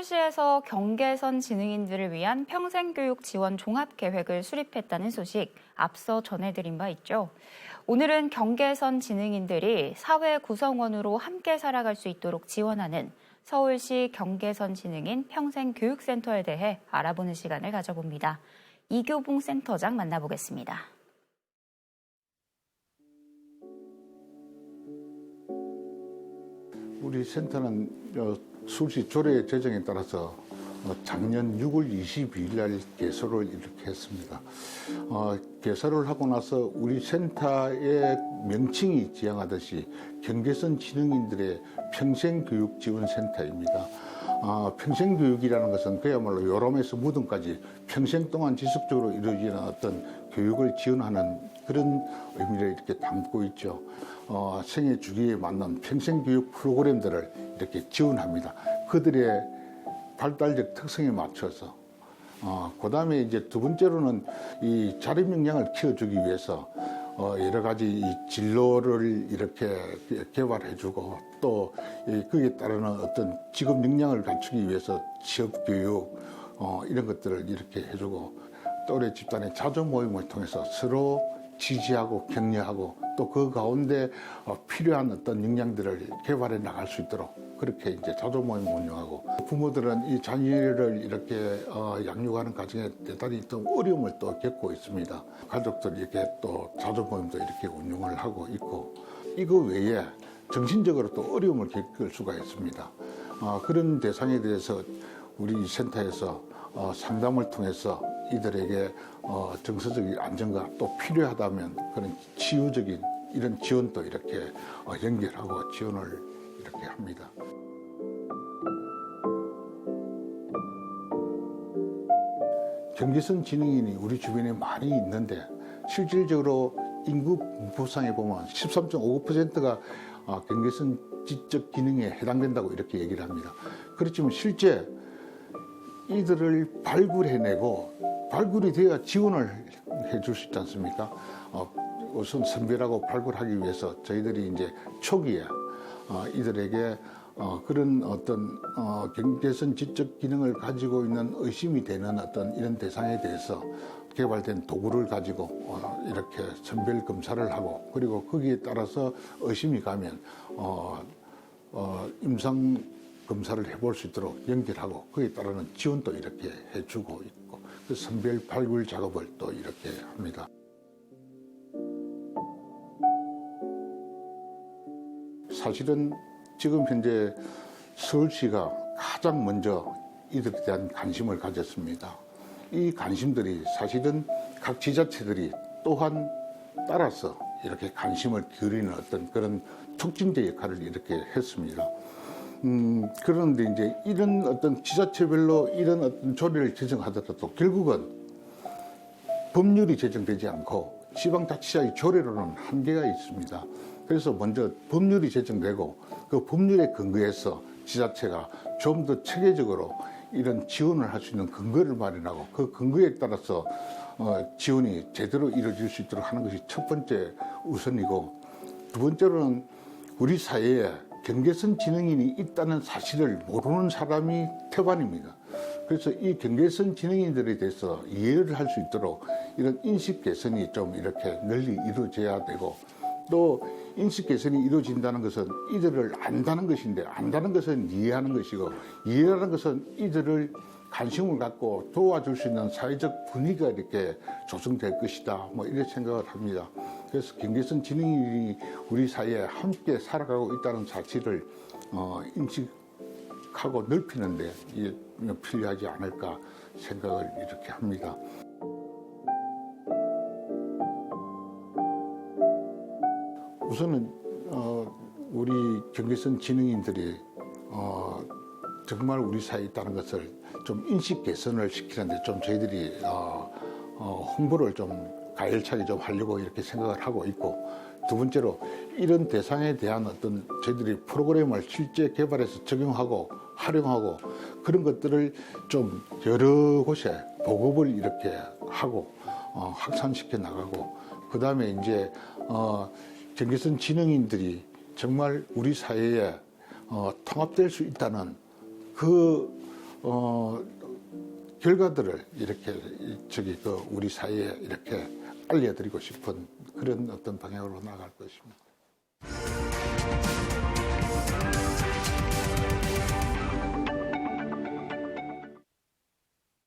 서울시에서 경계선 지능인들을 위한 평생교육 지원 종합계획을 수립했다는 소식 앞서 전해드린 바 있죠. 오늘은 경계선 지능인들이 사회 구성원으로 함께 살아갈 수 있도록 지원하는 서울시 경계선 지능인 평생교육센터에 대해 알아보는 시간을 가져봅니다. 이교봉 센터장 만나보겠습니다. 우리 센터는 서울시 조례 제정에 따라서 작년 6월 22일 날 개설을 이렇게 했습니다. 개설을 하고 나서 우리 센터의 명칭이 지향하듯이 경계선 지능인들의 평생교육지원센터입니다. 평생교육이라는 것은 그야말로 요람에서 무덤까지 평생 동안 지속적으로 이루어지는 어떤 교육을 지원하는 그런 의미를 이렇게 담고 있죠. 생애 주기에 맞는 평생교육 프로그램들을 이렇게 지원합니다. 그들의 발달적 특성에 맞춰서. 그 다음에 이제 두 번째로는 이 자립 역량을 키워주기 위해서 여러 가지 이 진로를 이렇게 개발해주고 또 거기에 따르는 어떤 직업 역량을 갖추기 위해서 취업 교육 이런 것들을 이렇게 해주고 또래 집단의 자조 모임을 통해서 서로 지지하고 격려하고 또 그 가운데 필요한 어떤 역량들을 개발해 나갈 수 있도록 그렇게 이제 자조 모임을 운영하고 부모들은 이 자녀를 이렇게 양육하는 과정에 대단히 또 어려움을 또 겪고 있습니다. 가족들이 이렇게 또 자조 모임도 이렇게 운영을 하고 있고 이거 외에 정신적으로 또 어려움을 겪을 수가 있습니다. 그런 대상에 대해서 우리 센터에서 상담을 통해서 이들에게 정서적인 안정과 또 필요하다면 그런 치유적인 이런 지원도 이렇게 연결하고 지원을 이렇게 합니다. 경계선 지능인이 우리 주변에 많이 있는데 실질적으로 인구 분포상에 보면 13.59%가 경계선 지적 기능에 해당된다고 이렇게 얘기를 합니다. 그렇지만 실제 이들을 발굴해내고 발굴이 돼야 지원을 해줄 수 있지 않습니까? 우선 선별하고 발굴하기 위해서 저희들이 이제 초기에 이들에게 그런 어떤 경계선 지적 기능을 가지고 있는 의심이 되는 어떤 이런 대상에 대해서 개발된 도구를 가지고 이렇게 선별 검사를 하고 그리고 거기에 따라서 의심이 가면 임상 검사를 해볼 수 있도록 연결하고 그에 따르는 지원도 이렇게 해주고 있고 그 선별 발굴 작업을 또 이렇게 합니다. 사실은 지금 현재 서울시가 가장 먼저 이들에 대한 관심을 가졌습니다. 이 관심들이 사실은 각 지자체들이 또한 따라서 이렇게 관심을 기울이는 어떤 그런 촉진제 역할을 이렇게 했습니다. 그런데 이제 이런 어떤 지자체별로 이런 어떤 조례를 제정하더라도 결국은 법률이 제정되지 않고 지방자치자의 조례로는 한계가 있습니다. 그래서 먼저 법률이 제정되고 그 법률에 근거해서 지자체가 좀 더 체계적으로 이런 지원을 할 수 있는 근거를 마련하고 그 근거에 따라서 지원이 제대로 이루어질 수 있도록 하는 것이 첫 번째 우선이고 두 번째로는 우리 사회에 경계선 지능인이 있다는 사실을 모르는 사람이 태반입니다. 그래서 이 경계선 지능인들에 대해서 이해를 할 수 있도록 이런 인식 개선이 좀 이렇게 널리 이루어져야 되고 또 인식 개선이 이루어진다는 것은 이들을 안다는 것인데 안다는 것은 이해하는 것이고 이해하는 것은 이들을 관심을 갖고 도와줄 수 있는 사회적 분위기가 이렇게 조성될 것이다. 뭐 이런 생각을 합니다. 그래서 경계선 지능인이 우리 사회에 함께 살아가고 있다는 사실을 인식하고 넓히는데 이게 필요하지 않을까 생각을 이렇게 합니다. 우선은 우리 경계선 지능인들이 정말 우리 사회에 있다는 것을 좀 인식 개선을 시키는데 좀 저희들이 홍보를 좀 가열차게 좀 하려고 이렇게 생각을 하고 있고 두 번째로 이런 대상에 대한 어떤 저희들이 프로그램을 실제 개발해서 적용하고 활용하고 그런 것들을 좀 여러 곳에 보급을 이렇게 하고 확산시켜 나가고 그 다음에 이제 경계선 지능인들이 정말 우리 사회에 통합될 수 있다는 그 결과들을 이렇게 우리 사회에 이렇게 알려드리고 싶은 그런 어떤 방향으로 나갈 것입니다.